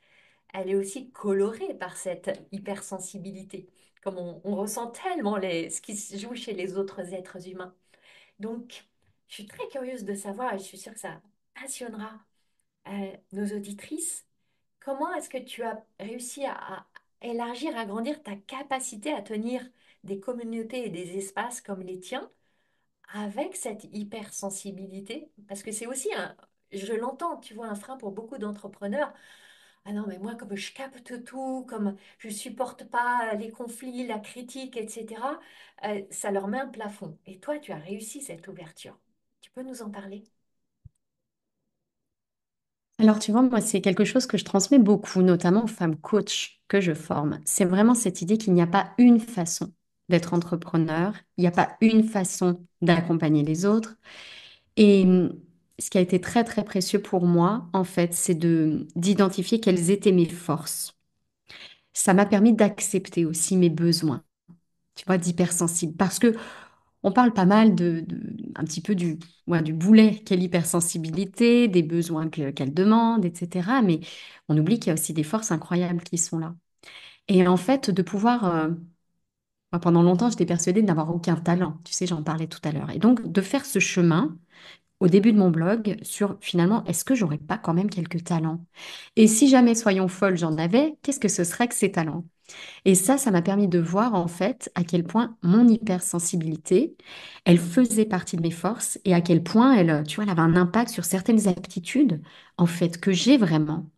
elle est aussi colorée par cette hypersensibilité. Comme on ressent tellement ce qui se joue chez les autres êtres humains. Donc, je suis très curieuse de savoir, et je suis sûre que ça passionnera nos auditrices. Comment est-ce que tu as réussi à élargir, à grandir ta capacité à tenir des communautés et des espaces comme les tiens avec cette hypersensibilité? Parce que c'est aussi je l'entends, tu vois, un frein pour beaucoup d'entrepreneurs. Ah non, mais moi, comme je capte tout, comme je supporte pas les conflits, la critique, etc., ça leur met un plafond. Et toi, tu as réussi cette ouverture. Tu peux nous en parler? Alors, tu vois, moi, c'est quelque chose que je transmets beaucoup, notamment aux femmes coachs que je forme. C'est vraiment cette idée qu'il n'y a pas une façon d'être entrepreneur, il n'y a pas une façon d'accompagner les autres. Et ce qui a été très, très précieux pour moi, en fait, c'est d'identifier quelles étaient mes forces. Ça m'a permis d'accepter aussi mes besoins, tu vois, d'hypersensible. Parce que on parle pas mal un petit peu ouais, du boulet qu'est l'hypersensibilité, des besoins qu'elle demande, etc. Mais on oublie qu'il y a aussi des forces incroyables qui sont là. Et en fait, de pouvoir, moi, pendant longtemps, j'étais persuadée de n'avoir aucun talent. Tu sais, j'en parlais tout à l'heure. Et donc, de faire ce chemin au début de mon blog sur finalement, est-ce que j'aurais pas quand même quelques talents? Et si jamais, soyons folles, j'en avais, qu'est-ce que ce serait que ces talents? Et ça m'a permis de voir en fait à quel point mon hypersensibilité, elle faisait partie de mes forces et à quel point elle, tu vois, elle avait un impact sur certaines aptitudes en fait que j'ai vraiment.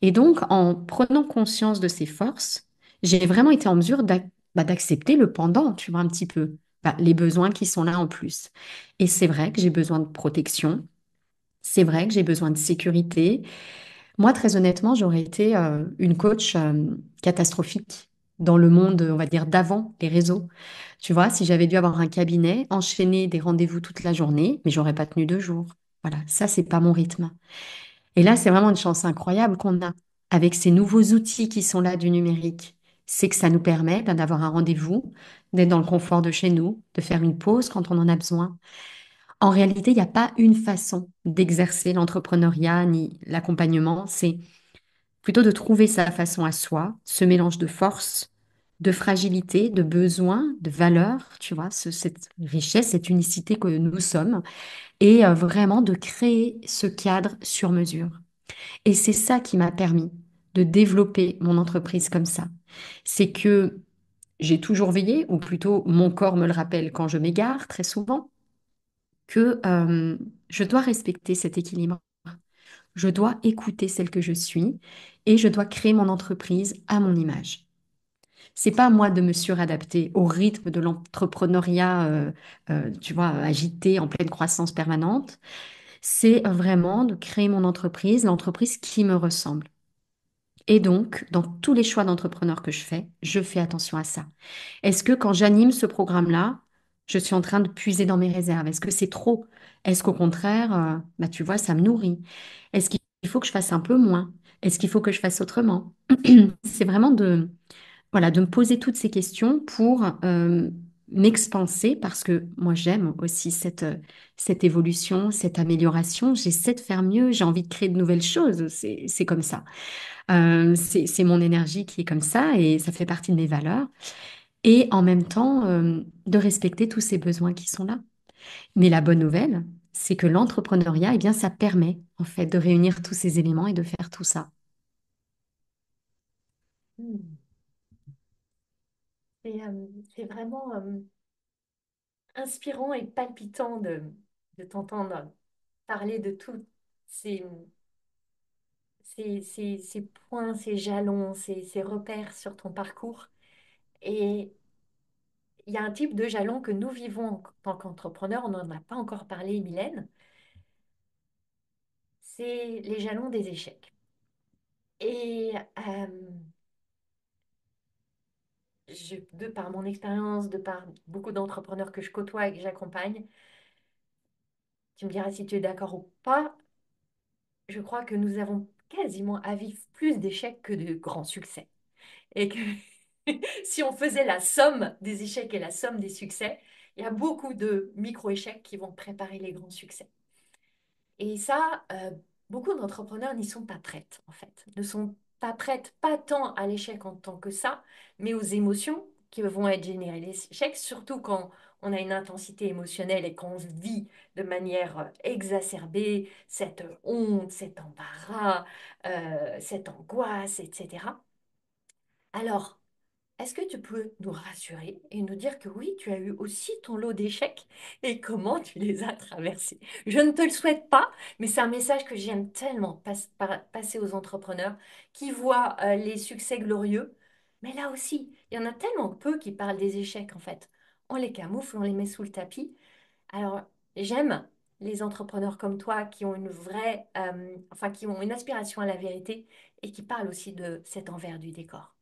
Et donc, en prenant conscience de ces forces, j'ai vraiment été en mesure d'accepter le pendant, tu vois, un petit peu, les besoins qui sont là en plus. Et c'est vrai que j'ai besoin de protection, c'est vrai que j'ai besoin de sécurité, moi, très honnêtement, j'aurais été une coach catastrophique dans le monde, on va dire, d'avant les réseaux. Tu vois, si j'avais dû avoir un cabinet, enchaîner des rendez-vous toute la journée, mais j'aurais pas tenu 2 jours. Voilà, ça, c'est pas mon rythme. Et là, c'est vraiment une chance incroyable qu'on a avec ces nouveaux outils qui sont là du numérique. C'est que ça nous permet d'avoir un rendez-vous, d'être dans le confort de chez nous, de faire une pause quand on en a besoin. En réalité, il n'y a pas une façon d'exercer l'entrepreneuriat ni l'accompagnement. C'est plutôt de trouver sa façon à soi, ce mélange de force, de fragilité, de besoin, de valeur, tu vois, cette richesse, cette unicité que nous sommes, et vraiment de créer ce cadre sur mesure. Et c'est ça qui m'a permis de développer mon entreprise comme ça. C'est que j'ai toujours veillé, ou plutôt mon corps me le rappelle quand je m'égare très souvent, que je dois respecter cet équilibre. Je dois écouter celle que je suis et je dois créer mon entreprise à mon image. C'est pas à moi de me suradapter au rythme de l'entrepreneuriat, tu vois, agité en pleine croissance permanente. C'est vraiment de créer mon entreprise, l'entreprise qui me ressemble. Et donc, dans tous les choix d'entrepreneur que je fais attention à ça. Est-ce que quand j'anime ce programme-là, je suis en train de puiser dans mes réserves? Est-ce que c'est trop? Est-ce qu'au contraire, bah, tu vois, ça me nourrit? Est-ce qu'il faut que je fasse un peu moins? Est-ce qu'il faut que je fasse autrement? C'est vraiment voilà, de me poser toutes ces questions pour m'expanser parce que moi j'aime aussi cette évolution, cette amélioration. J'essaie de faire mieux, j'ai envie de créer de nouvelles choses. C'est comme ça. C'est mon énergie qui est comme ça et ça fait partie de mes valeurs. Et en même temps, de respecter tous ces besoins qui sont là. Mais la bonne nouvelle, c'est que l'entrepreneuriat, eh bien, ça permet en fait de réunir tous ces éléments et de faire tout ça. Hmm. C'est vraiment inspirant et palpitant de t'entendre parler de tous ces, ces points, ces jalons, ces repères sur ton parcours. Et il y a un type de jalon que nous vivons en tant qu'entrepreneurs, on n'en a pas encore parlé, Mylène, c'est les jalons des échecs. Et de par mon expérience, de par beaucoup d'entrepreneurs que je côtoie et que j'accompagne, tu me diras si tu es d'accord ou pas, je crois que nous avons quasiment à vivre plus d'échecs que de grands succès. Et que si on faisait la somme des échecs et la somme des succès, il y a beaucoup de micro-échecs qui vont préparer les grands succès. Et ça, beaucoup d'entrepreneurs n'y sont pas prêtes, en fait. Ne sont pas prêtes, pas tant à l'échec en tant que ça, mais aux émotions qui vont être générées. L'échec, surtout quand on a une intensité émotionnelle et qu'on vit de manière exacerbée cette honte, cet embarras, cette angoisse, etc. Alors, est-ce que tu peux nous rassurer et nous dire que oui, tu as eu aussi ton lot d'échecs et comment tu les as traversés? Je ne te le souhaite pas, mais c'est un message que j'aime tellement passer aux entrepreneurs qui voient les succès glorieux. Mais là aussi, il y en a tellement peu qui parlent des échecs en fait. On les camoufle, on les met sous le tapis. Alors, j'aime les entrepreneurs comme toi qui ont une vraie, enfin qui ont une aspiration à la vérité et qui parlent aussi de cet envers du décor.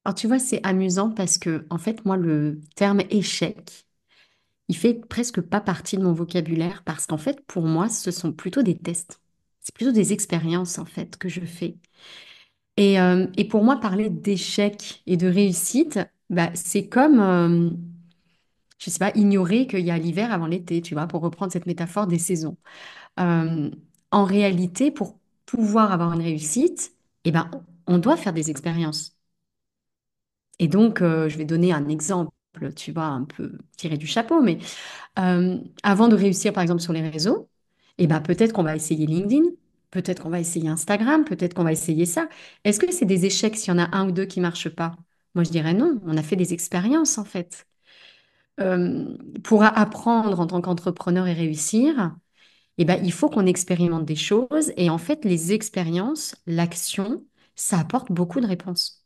Alors tu vois, c'est amusant parce que en fait, moi, le terme échec, il fait presque pas partie de mon vocabulaire parce qu'en fait, pour moi, ce sont plutôt des tests. C'est plutôt des expériences en fait que je fais. Et pour moi, parler d'échec et de réussite, bah, c'est comme, je sais pas, ignorer qu'il y a l'hiver avant l'été, tu vois, pour reprendre cette métaphore des saisons. Euh, En réalité, pour pouvoir avoir une réussite, eh ben, on doit faire des expériences. Et donc, je vais donner un exemple, tu vois, un peu tiré du chapeau, mais avant de réussir, par exemple, sur les réseaux, eh ben, peut-être qu'on va essayer LinkedIn, peut-être qu'on va essayer Instagram, peut-être qu'on va essayer ça. Est-ce que c'est des échecs s'il y en a un ou deux qui marchent pas? Moi, je dirais non, on a fait des expériences, en fait. Pour apprendre en tant qu'entrepreneur et réussir, eh ben, il faut qu'on expérimente des choses. Et en fait, les expériences, l'action, ça apporte beaucoup de réponses.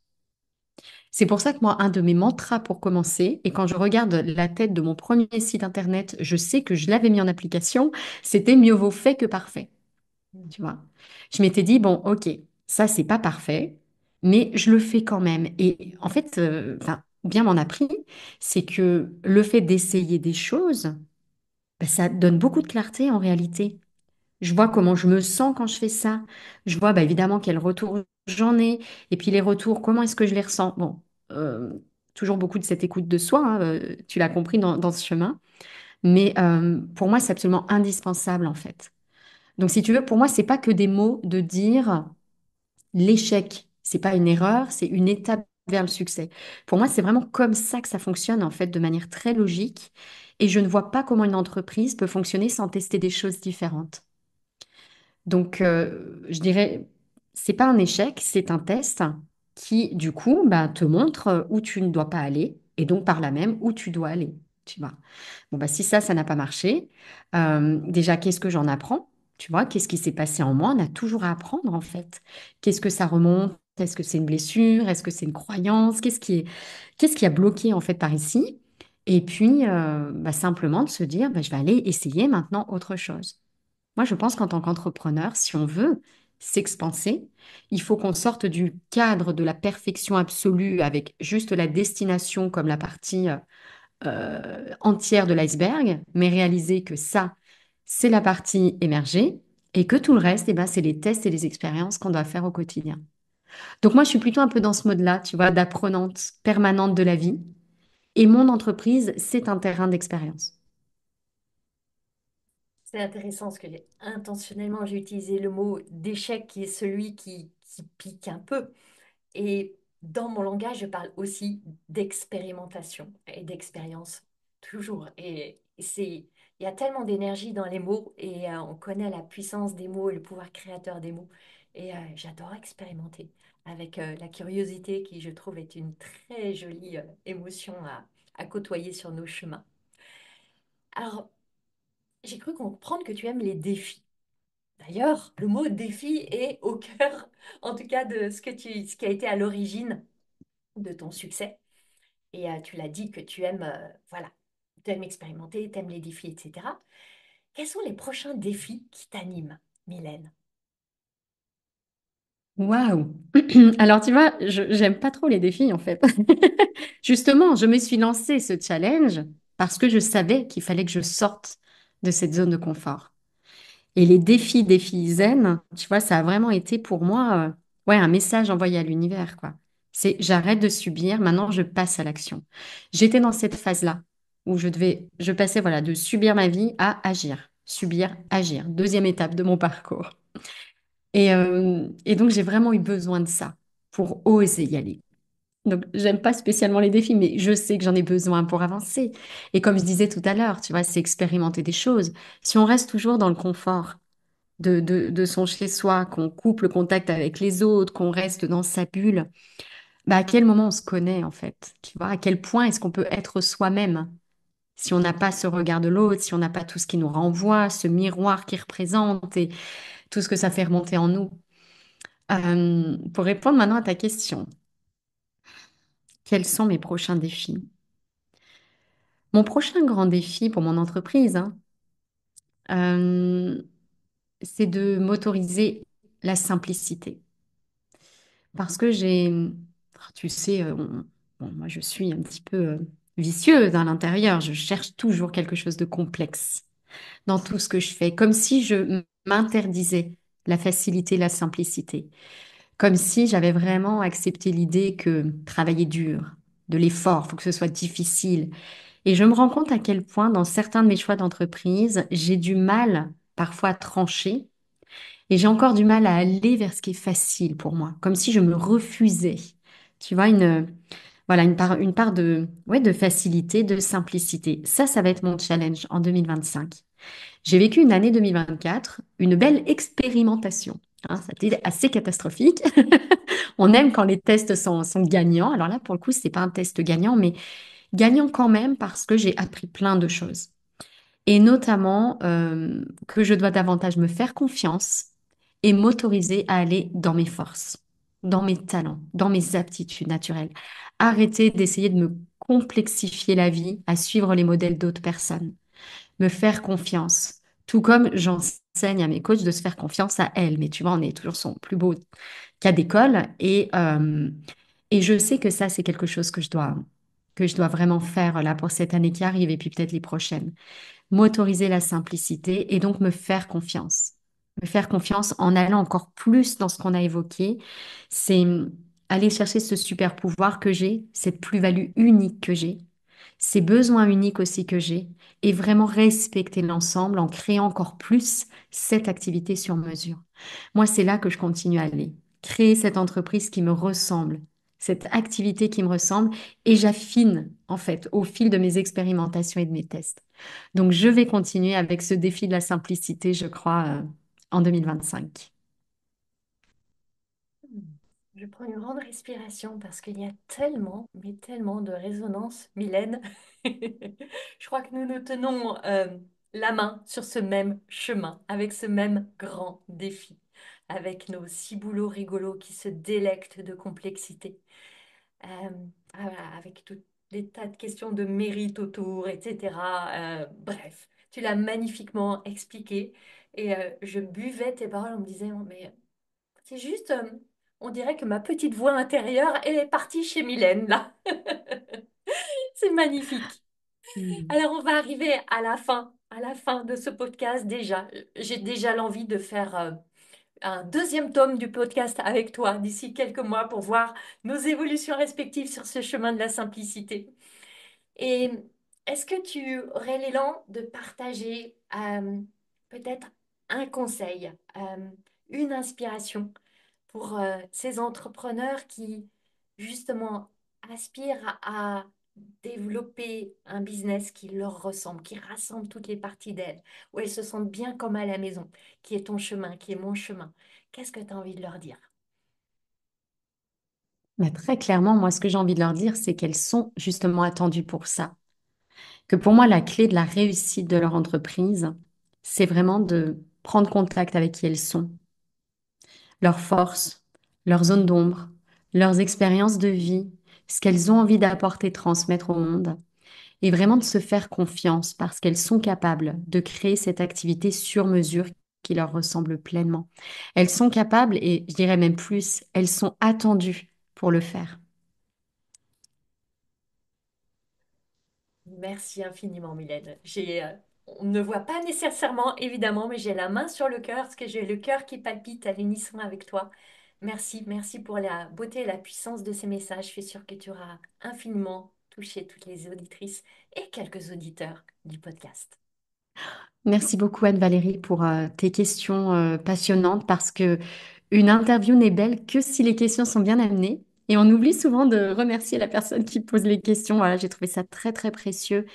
C'est pour ça que moi, un de mes mantras pour commencer, et quand je regarde la tête de mon premier site internet, je sais que je l'avais mis en application, c'était mieux vaut fait que parfait. Mm. Tu vois? Je m'étais dit, bon, ok, ça, c'est pas parfait, mais je le fais quand même. Et en fait, enfin, bien m'en a pris, c'est que le fait d'essayer des choses, ben, ça donne beaucoup de clarté en réalité. Je vois comment je me sens quand je fais ça. Je vois bah, évidemment quel retour j'en ai. Et puis les retours, comment est-ce que je les ressens? Bon, euh, toujours beaucoup de cette écoute de soi, hein, tu l'as compris dans ce chemin. Mais pour moi, c'est absolument indispensable en fait. Donc si tu veux, pour moi, c'est pas que des mots de dire l'échec. C'est pas une erreur, c'est une étape vers le succès. Pour moi, c'est vraiment comme ça que ça fonctionne, en fait, de manière très logique. Et je ne vois pas comment une entreprise peut fonctionner sans tester des choses différentes. Donc, je dirais, c'est pas un échec, c'est un test qui, du coup, bah, te montre où tu ne dois pas aller et donc par là même où tu dois aller. Tu vois. Bon, bah, si ça n'a pas marché, déjà, qu'est-ce que j'en apprends? Tu vois, qu'est-ce qui s'est passé en moi? On a toujours à apprendre, en fait. Qu'est-ce que ça remonte? Est-ce que c'est une blessure? Est-ce que c'est une croyance? Qu'est-ce qui a bloqué, en fait, par ici? Et puis, bah, simplement de se dire, bah, je vais aller essayer maintenant autre chose. Moi, je pense qu'en tant qu'entrepreneur, si on veut s'expanser, il faut qu'on sorte du cadre de la perfection absolue avec juste la destination comme la partie entière de l'iceberg, mais réaliser que ça, c'est la partie émergée et que tout le reste, eh ben, c'est les tests et les expériences qu'on doit faire au quotidien. Donc moi, je suis plutôt un peu dans ce mode-là, tu vois, d'apprenante permanente de la vie. Et mon entreprise, c'est un terrain d'expérience. C'est intéressant parce que intentionnellement, j'ai utilisé le mot d'échec qui est celui qui pique un peu. Et dans mon langage, je parle aussi d'expérimentation et d'expérience, toujours. Et il y a tellement d'énergie dans les mots et on connaît la puissance des mots et le pouvoir créateur des mots. Et j'adore expérimenter avec la curiosité qui, je trouve, est une très jolie émotion à côtoyer sur nos chemins. Alors, j'ai cru comprendre que tu aimes les défis. D'ailleurs, le mot défi est au cœur, en tout cas, de ce qui a été à l'origine de ton succès. Et tu l'as dit que tu aimes, voilà, tu aimes expérimenter, tu aimes les défis, etc. Quels sont les prochains défis qui t'animent, Mylène? Waouh! Alors, tu vois, j'aime pas trop les défis, en fait. Justement, je me suis lancé ce challenge parce que je savais qu'il fallait que je sorte de cette zone de confort. Et les défis zen, tu vois, ça a vraiment été pour moi, ouais, un message envoyé à l'univers, quoi. C'est j'arrête de subir, maintenant je passe à l'action. J'étais dans cette phase-là où je passais, voilà, de subir ma vie à agir. Subir, agir. Deuxième étape de mon parcours. Et donc, j'ai vraiment eu besoin de ça pour oser y aller. Donc, j'aime pas spécialement les défis, mais je sais que j'en ai besoin pour avancer. Et comme je disais tout à l'heure, tu vois, c'est expérimenter des choses. Si on reste toujours dans le confort de son chez-soi, qu'on coupe le contact avec les autres, qu'on reste dans sa bulle, bah, à quel moment on se connaît, en fait? Tu vois, à quel point est-ce qu'on peut être soi-même si on n'a pas ce regard de l'autre, si on n'a pas tout ce qui nous renvoie, ce miroir qui représente et tout ce que ça fait remonter en nous? Pour répondre maintenant à ta question, quels sont mes prochains défis? Mon prochain grand défi pour mon entreprise, hein, euh, c'est de m'autoriser la simplicité. Parce que tu sais, bon, moi je suis un petit peu vicieuse à l'intérieur. Je cherche toujours quelque chose de complexe dans tout ce que je fais, comme si je m'interdisais la facilité, la simplicité. Comme si j'avais vraiment accepté l'idée que travailler dur, de l'effort, faut que ce soit difficile. Et je me rends compte à quel point, dans certains de mes choix d'entreprise, j'ai du mal parfois à trancher et j'ai encore du mal à aller vers ce qui est facile pour moi, comme si je me refusais. Tu vois, voilà, une part de, ouais, de facilité, de simplicité. Ça va être mon challenge en 2025. J'ai vécu une année 2024, une belle expérimentation. Hein, ça a été assez catastrophique. On aime quand les tests sont gagnants. Alors là, pour le coup, c'est pas un test gagnant, mais gagnant quand même parce que j'ai appris plein de choses. Et notamment que je dois davantage me faire confiance et m'autoriser à aller dans mes forces, dans mes talents, dans mes aptitudes naturelles. Arrêter d'essayer de me complexifier la vie à suivre les modèles d'autres personnes. Me faire confiance. Tout comme j'enseigne à mes coachs de se faire confiance à elles. Mais tu vois, on est toujours son plus beau cas d'école. Et je sais que ça, c'est quelque chose que je dois vraiment faire là pour cette année qui arrive et puis peut-être les prochaines. M'autoriser la simplicité et donc me faire confiance. Me faire confiance en allant encore plus dans ce qu'on a évoqué, c'est aller chercher ce super pouvoir que j'ai, cette plus-value unique que j'ai, ces besoins uniques aussi que j'ai, et vraiment respecter l'ensemble en créant encore plus cette activité sur mesure. Moi, c'est là que je continue à aller. Créer cette entreprise qui me ressemble, cette activité qui me ressemble et j'affine en fait au fil de mes expérimentations et de mes tests. Donc je vais continuer avec ce défi de la simplicité, je crois, en 2025. Je prends une grande respiration parce qu'il y a tellement, mais tellement de résonance, Mylène. Je crois que nous nous tenons la main sur ce même chemin, avec ce même grand défi, avec nos six boulots rigolos qui se délectent de complexité. Euh, voilà, avec tout des tas de questions de mérite autour, etc. Bref, tu l'as magnifiquement expliqué et je buvais tes paroles en me disant, mais c'est juste, on dirait que ma petite voix intérieure est partie chez Mylène, là. C'est magnifique. Hmm. Alors, on va arriver à la fin de ce podcast déjà. J'ai déjà l'envie de faire un deuxième tome du podcast avec toi d'ici quelques mois pour voir nos évolutions respectives sur ce chemin de la simplicité. Et est-ce que tu aurais l'élan de partager peut-être un conseil, une inspiration pour ces entrepreneurs qui, justement, aspirent à développer un business qui leur ressemble, qui rassemble toutes les parties d'elles, où elles se sentent bien comme à la maison, qui est ton chemin, qui est mon chemin. Qu'est-ce que tu as envie de leur dire? Mais très clairement, moi, ce que j'ai envie de leur dire, c'est qu'elles sont justement attendues pour ça. Que pour moi, la clé de la réussite de leur entreprise, c'est vraiment de prendre contact avec qui elles sont, leurs forces, leurs zones d'ombre, leurs expériences de vie, ce qu'elles ont envie d'apporter, transmettre au monde, et vraiment de se faire confiance parce qu'elles sont capables de créer cette activité sur mesure qui leur ressemble pleinement. Elles sont capables, et je dirais même plus, elles sont attendues pour le faire. Merci infiniment, Mylène. On ne voit pas nécessairement, évidemment, mais j'ai la main sur le cœur, parce que j'ai le cœur qui palpite à l'unisson avec toi. Merci, merci pour la beauté et la puissance de ces messages. Je suis sûre que tu auras infiniment touché toutes les auditrices et quelques auditeurs du podcast. Merci beaucoup Anne-Valérie pour tes questions passionnantes parce que une interview n'est belle que si les questions sont bien amenées. Et on oublie souvent de remercier la personne qui pose les questions. Voilà, j'ai trouvé ça très très précieux.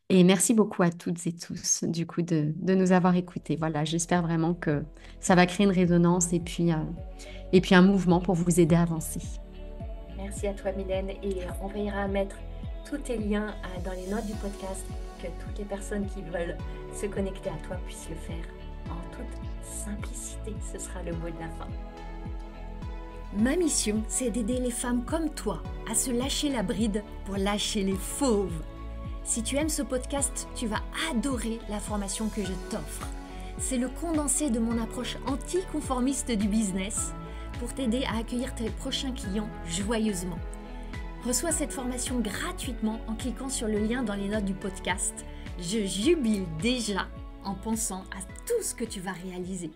Et merci beaucoup à toutes et tous du coup de nous avoir écoutés. Voilà, j'espère vraiment que ça va créer une résonance et puis un mouvement pour vous aider à avancer. Merci à toi, Mylène, et on veillera à mettre tous tes liens dans les notes du podcast, que toutes les personnes qui veulent se connecter à toi puissent le faire en toute simplicité. Ce sera le mot de la fin. Ma mission, c'est d'aider les femmes comme toi à se lâcher la bride pour lâcher les fauves. Si tu aimes ce podcast, tu vas adorer la formation que je t'offre. C'est le condensé de mon approche anticonformiste du business pour t'aider à accueillir tes prochains clients joyeusement. Reçois cette formation gratuitement en cliquant sur le lien dans les notes du podcast. Je jubile déjà en pensant à tout ce que tu vas réaliser.